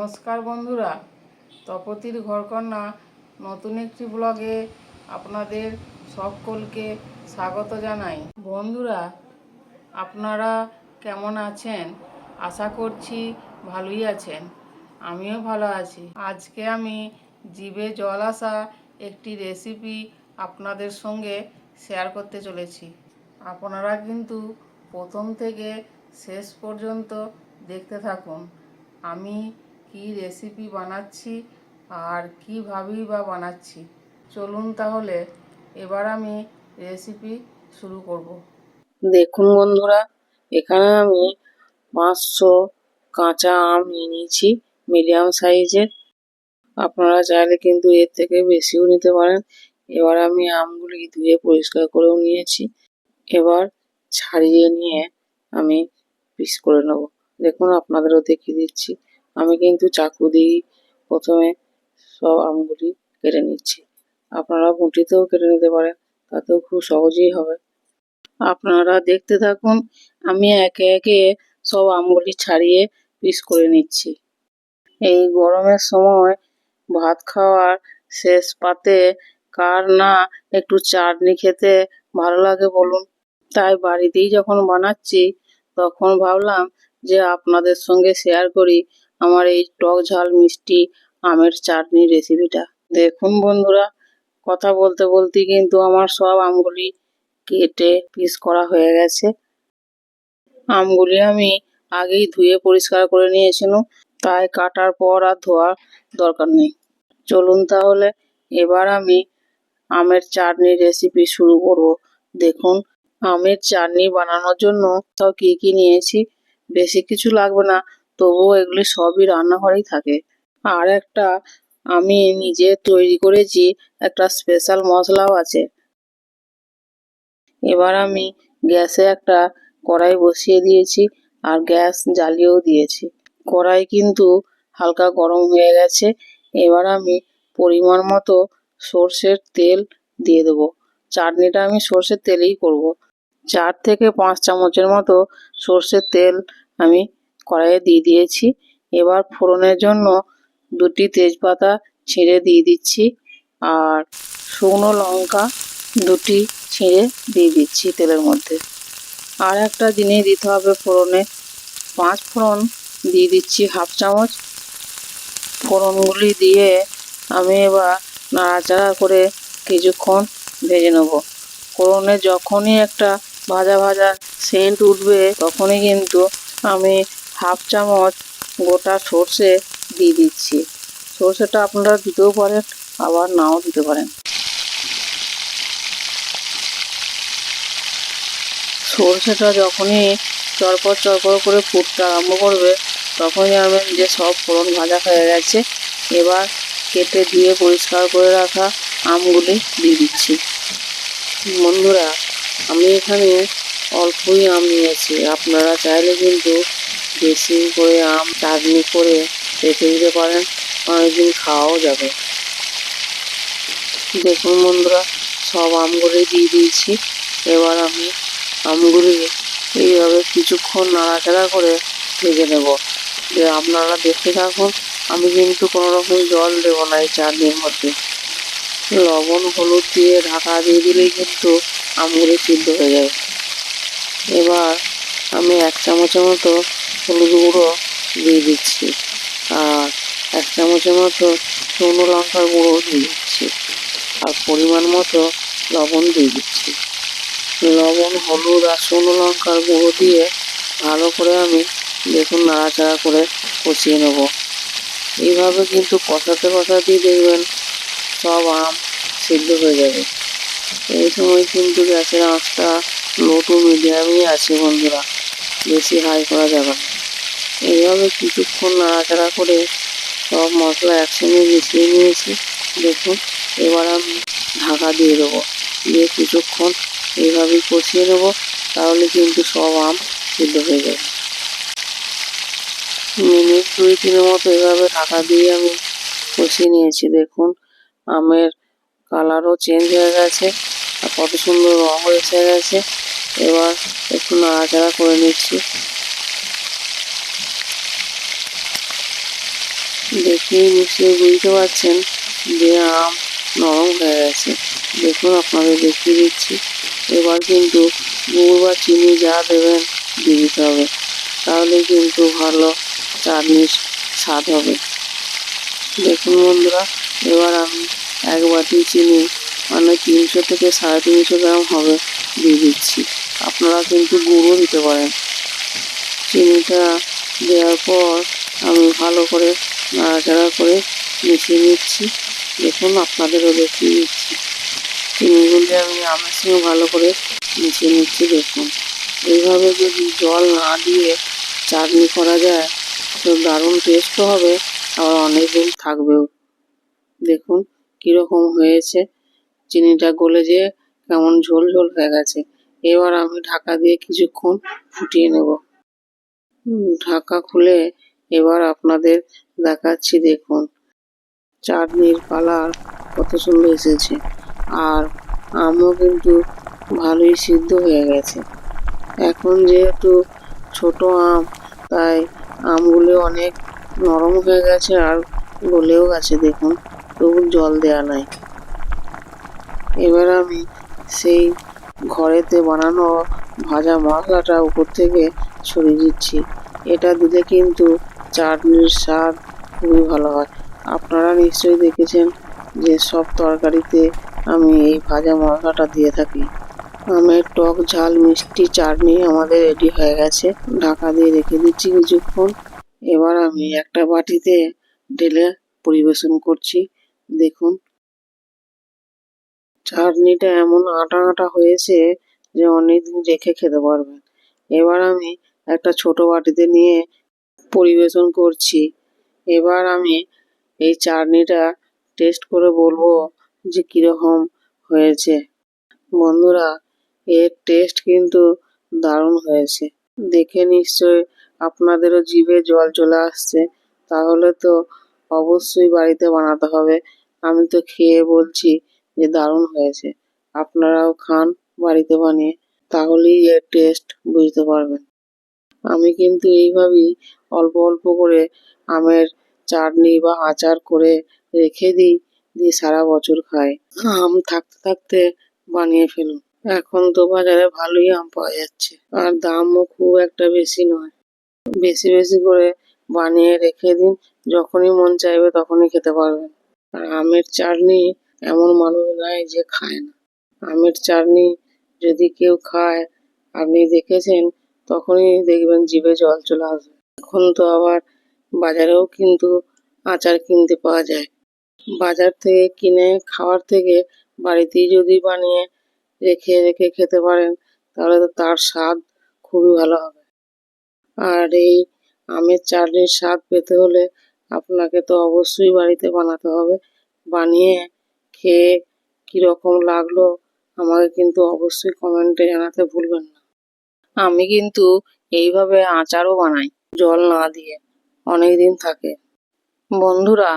নমস্কার বন্ধুরা, তপতির ঘরকন্যা নতুন একটি ব্লগে আপনাদের সকলকে স্বাগত জানাই। বন্ধুরা, আপনারা কেমন আছেন? আশা করছি ভালোই আছেন। আমিও ভালো আছি। আজকে আমি জিভে জল আসা একটি রেসিপি আপনাদের সঙ্গে শেয়ার করতে চলেছি। আপনারা কিন্তু প্রথম থেকে শেষ পর্যন্ত দেখতে থাকুন। আমি কি রেসিপি বানাচ্ছি আর কীভাবেই বা বানাচ্ছি। চলুন তাহলে এবার আমি রেসিপি শুরু করব। দেখুন বন্ধুরা, এখানে আমি 500 কাঁচা আম নিয়ে নিয়েছি, মিডিয়াম সাইজের। আপনারা চাইলে কিন্তু এর থেকে বেশিও নিতে পারেন। এবার আমি আমগুলি ধুয়ে পরিষ্কার করেও নিয়েছি। এবার ছাড়িয়ে নিয়ে আমি পিস করে নেব। দেখুন, আপনাদেরও দেখিয়ে দিচ্ছি। আমি কিন্তু চাকু দিয়েই প্রথমে সব আমগুলি কেটে নিচ্ছি। আপনারা বঁটিতেও কেটে নিতে পারেন, তাতেও খুব সহজেই হবে। আপনারা দেখতে থাকুন, আমি একে একে সব আমগুলি ছাড়িয়ে পিস করে নিচ্ছি। এই গরমের সময় ভাত খাওয়ার শেষ পাতে কার না একটু চাটনি খেতে ভালো লাগে বলুন। তাই বাড়িতেই যখন বানাচ্ছি তখন ভাবলাম যে আপনাদের সঙ্গে শেয়ার করি আমার এই টক ঝাল মিষ্টি আমের চাটনি রেসিপিটা। দেখুন বন্ধুরা, কথা বলতে বলতে কিন্তু আমার সব আমগুলি কেটে পিস করা হয়ে গেছে। আমগুলি আমি আগেই ধুয়ে পরিষ্কার করে নিয়েছিলাম, তাই কাটার পর আর ধোয়ার দরকার নেই। চলুন তাহলে এবার আমি আমের চাটনির রেসিপি শুরু করব। দেখুন, আমের চাটনি বানানোর জন্য তাও কী কী নিয়েছি। বেশি কিছু লাগবে না, তবুও এগুলি সবই রান্নাঘরেই থাকে। আর একটা আমি নিজে তৈরি করেছি একটা স্পেশাল মশলাও আছে। এবার আমি গ্যাসে একটা কড়াই বসিয়ে দিয়েছি আর গ্যাস জ্বালিয়েও দিয়েছি। কড়াই কিন্তু হালকা গরম হয়ে গেছে। এবার আমি পরিমাণ মতো সর্ষের তেল দিয়ে দেবো। চাটনিটা আমি সর্ষের তেলেই করব। 4 থেকে 5 চামচের মতো সর্ষের তেল আমি কড়াইয়ে দিয়ে দিয়েছি। এবার ফোড়নের জন্য 2টি তেজপাতা ছিঁড়ে দিয়ে দিচ্ছি আর শুকনো লঙ্কা 2টি ছিঁড়ে দিয়ে দিচ্ছি তেলের মধ্যে। আর একটা জিনিস দিতে হবে ফোড়নে, 5 ফোড়ন দিয়ে দিচ্ছি হাফ চামচ। ফোড়নগুলি দিয়ে আমি এবার নাড়াচাড়া করে কিছুক্ষণ ভেজে নেব। ফোড়নে যখনই একটা ভাজা ভাজা সেন্ট উঠবে তখনই কিন্তু আমি হাফ চামচ গোটা সর্ষে দিয়ে দিচ্ছি। সর্ষেটা আপনারা দিতেও পারেন, আবার নাও দিতে পারেন। সর্ষেটা যখনই চড়পড় চড়পড় করে ফুটতে আরম্ভ করবে তখনই জানবেন যে সব ফোড়ন ভাজা হয়ে গেছে। এবার কেটে ধুয়ে পরিষ্কার করে রাখা আমগুলি দিয়ে দিচ্ছি। বন্ধুরা, আমি এখানে অল্পই আম নিয়েছি, আপনারা চাইলে কিন্তু বেশি করে আম চাটনি করে রেখে দিতে পারেন, অনেকদিন খাওয়াও যাবে। দেখুন বন্ধুরা, সব আমগুলি দিয়ে দিয়েছি। এবার আমি আমগুলি এইভাবে কিছুক্ষণ নাড়াচাড়া করে ভেজে নেব। যে আপনারা দেখতে থাকুন, আমি কিন্তু কোনো রকম জল দেবো না এই চাটনির মধ্যে। লবণ হলুদ দিয়ে ঢাকা দিয়ে দিলেই কিন্তু আমগুলি সিদ্ধ হয়ে যাবে। এবার আমি 1 চামচের মতো হলুদ গুঁড়ো দিয়ে দিচ্ছি আর 1 চামচের মতো শুকনো লঙ্কার গুঁড়ো দিয়ে দিচ্ছি আর পরিমাণ মতো লবণ দিয়ে দিচ্ছি। লবণ হলুদ আর শুকনো লঙ্কার গুঁড়ো দিয়ে ভালো করে আমি দেখুন নাড়াচাড়া করে কষিয়ে নেব। এইভাবে কিন্তু কষাতে কষাতেই দেখবেন সব আম সিদ্ধ হয়ে যাবে। এই সময় কিন্তু গ্যাসের আঁচটা লো টু মিডিয়ামই আছে বন্ধুরা, বেশি হাই করা যাবে না। এইভাবে কিছুক্ষণ নাড়াচাড়া করে সব মশলা একসঙ্গে মিশিয়ে নিয়েছি। দেখুন, এবার আমি ঢাকা দিয়ে দেবো, দিয়ে কিছুক্ষণ এইভাবেই কষিয়ে নেব, তাহলে কিন্তু সব আম সিদ্ধ হয়ে যাবে। মিনিট 2-3 মতো এভাবে ঢাকা দিয়ে আমি কষিয়ে নিয়েছি। দেখুন, আমের কালারও চেঞ্জ হয়ে গেছে আর কত সুন্দর রঙ এসে গেছে। এবার একটু নাড়াচাড়া করে নিচ্ছি। দেখেই নিশ্চয়ই বুঝতে পারছেন যে আম নরম হয়ে গেছে। দেখুন আপনাদের দেখিয়ে দিচ্ছি। এবার কিন্তু গুড় বা চিনি যা দেবেন দিয়ে দিতে হবে, তাহলে কিন্তু ভালো চাটনির স্বাদ হবে। দেখুন বন্ধুরা, এবার আমি 1 বাটি চিনি, মানে 300 থেকে 350 গ্রাম হবে, দিয়ে দিচ্ছি। আপনারা কিন্তু গুঁড়ো দিতে পারেন। চিনিটা দেওয়ার পর আমি ভালো করে নাড়াচাড়া করে মিশিয়ে নিচ্ছি। দেখুন আপনাদেরও দেখিয়ে দিচ্ছি। চিনিগুলি আমি আমের সঙ্গে ভালো করে মিশিয়ে নিচ্ছি। দেখুন, এইভাবে যদি জল না দিয়ে চাটনি করা যায় তো দারুণ টেস্টও হবে, আবার অনেক দিন থাকবেও। দেখুন কীরকম হয়েছে, চিনিটা গলে যেয়ে কেমন ঝোল ঝোল হয়ে গেছে। এবার আমি ঢাকা দিয়ে কিছুক্ষণ ফুটিয়ে নেব। ঢাকা খুলে এবার আপনাদের দেখাচ্ছি। দেখুন চাটনির কালার কত সুন্দর এসেছে, আর আমও কিন্তু ভালোই সিদ্ধ হয়ে গেছে। এখন যেহেতু ছোট আম, তাই আমগুলো অনেক নরম হয়ে গেছে আর গলেও গেছে। দেখুন তবু জল দেওয়া নাই। এবার আমি সেই ঘরেতে বানানো ভাজা মশলাটা উপর থেকে ছড়িয়ে দিচ্ছি। এটা দিলে কিন্তু চাটনির স্বাদ খুবই ভালো হয়। আপনারা নিশ্চয়ই দেখেছেন যে সব তরকারিতে আমি এই ভাজা মশলাটা দিয়ে থাকি। আমের টক ঝাল মিষ্টি চাটনি আমাদের রেডি হয়ে গেছে। ঢাকা দিয়ে রেখে দিচ্ছি কিছুক্ষণ। এবার আমি একটা বাটিতে ঢেলে পরিবেশন করছি। দেখুন চাটনিটা এমন আটা আটা হয়েছে যে অনেকদিন রেখে খেতে পারবেন। এবার আমি একটা ছোট বাটিতে নিয়ে পরিবেশন করছি। এবার আমি এই চাটনিটা টেস্ট করে বলবো যে কীরকম হয়েছে। বন্ধুরা, এর টেস্ট কিন্তু দারুণ হয়েছে। দেখে নিশ্চয় আপনাদেরও জিভে জল চলে আসছে। তাহলে তো অবশ্যই বাড়িতে বানাতে হবে। আমি তো খেয়ে বলছি যে দারুণ হয়েছে। আপনারাও খান বাড়িতে বানিয়ে, তাহলেই এর টেস্ট বুঝতে পারবেন। আমি কিন্তু এইভাবেই অল্প অল্প করে আমের চাটনি বা আচার করে রেখে দিই, দিয়ে সারা বছর খাই। আম থাকতে থাকতে বানিয়ে ফেলুন। এখন তো বাজারে ভালোই আম পাওয়া যাচ্ছে, আর দামও খুব একটা বেশি নয়। বেশি বেশি করে বানিয়ে রেখে দিন, যখনই মন চাইবে তখনই খেতে পারবেন। আর আমের চাটনি এমন মানুষ নাই যে খায় না। আমের চাটনি যদি কেউ খায়, আপনি দেখেছেন, তখনই দেখবেন জিভে জল চলে আসবে। এখন তো আবার বাজারেও কিন্তু আচার কিনতে পাওয়া যায়। বাজার থেকে কিনে খাওয়ার থেকে বাড়িতেই যদি বানিয়ে রেখে রেখে খেতে পারেন, তাহলে তো তার স্বাদ খুবই ভালো হবে। আর এই আমের চাটনির স্বাদ পেতে হলে আপনাকে তো অবশ্যই বাড়িতে বানাতে হবে। বানিয়ে খেয়ে কীরকম লাগলো আমাকে কিন্তু অবশ্যই কমেন্টে জানাতে ভুলবেন না। আমি কিন্তু এইভাবে আচারও বানাই, জল না দিয়ে, অনেক দিন থাকে। বন্ধুরা,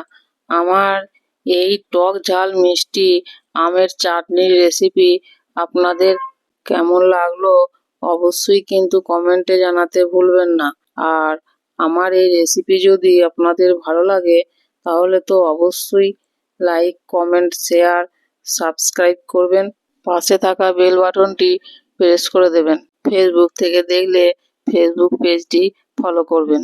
আমার এই টক ঝাল মিষ্টি আমের চাটনির রেসিপি আপনাদের কেমন লাগলো অবশ্যই কিন্তু কমেন্টে জানাতে ভুলবেন না। আর আমার এই রেসিপি যদি আপনাদের ভালো লাগে, তাহলে তো অবশ্যই লাইক, কমেন্ট, শেয়ার, সাবস্ক্রাইব করবেন। পাশে থাকা বেল বাটনটি প্রেস করে দেবেন। ফেসবুক থেকে দেখলে ফেসবুক পেজটি ফলো করবেন।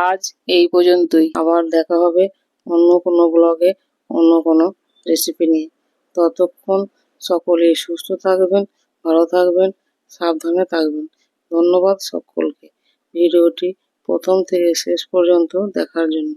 আজ এই পর্যন্তই। আবার দেখা হবে অন্য কোনো ব্লগে, অন্য কোনো রেসিপি নিয়ে। ততক্ষণ সকলে সুস্থ থাকবেন, ভালো থাকবেন, সাবধানে থাকবেন। ধন্যবাদ সকলকে ভিডিওটি প্রথম থেকে শেষ পর্যন্ত দেখার জন্য।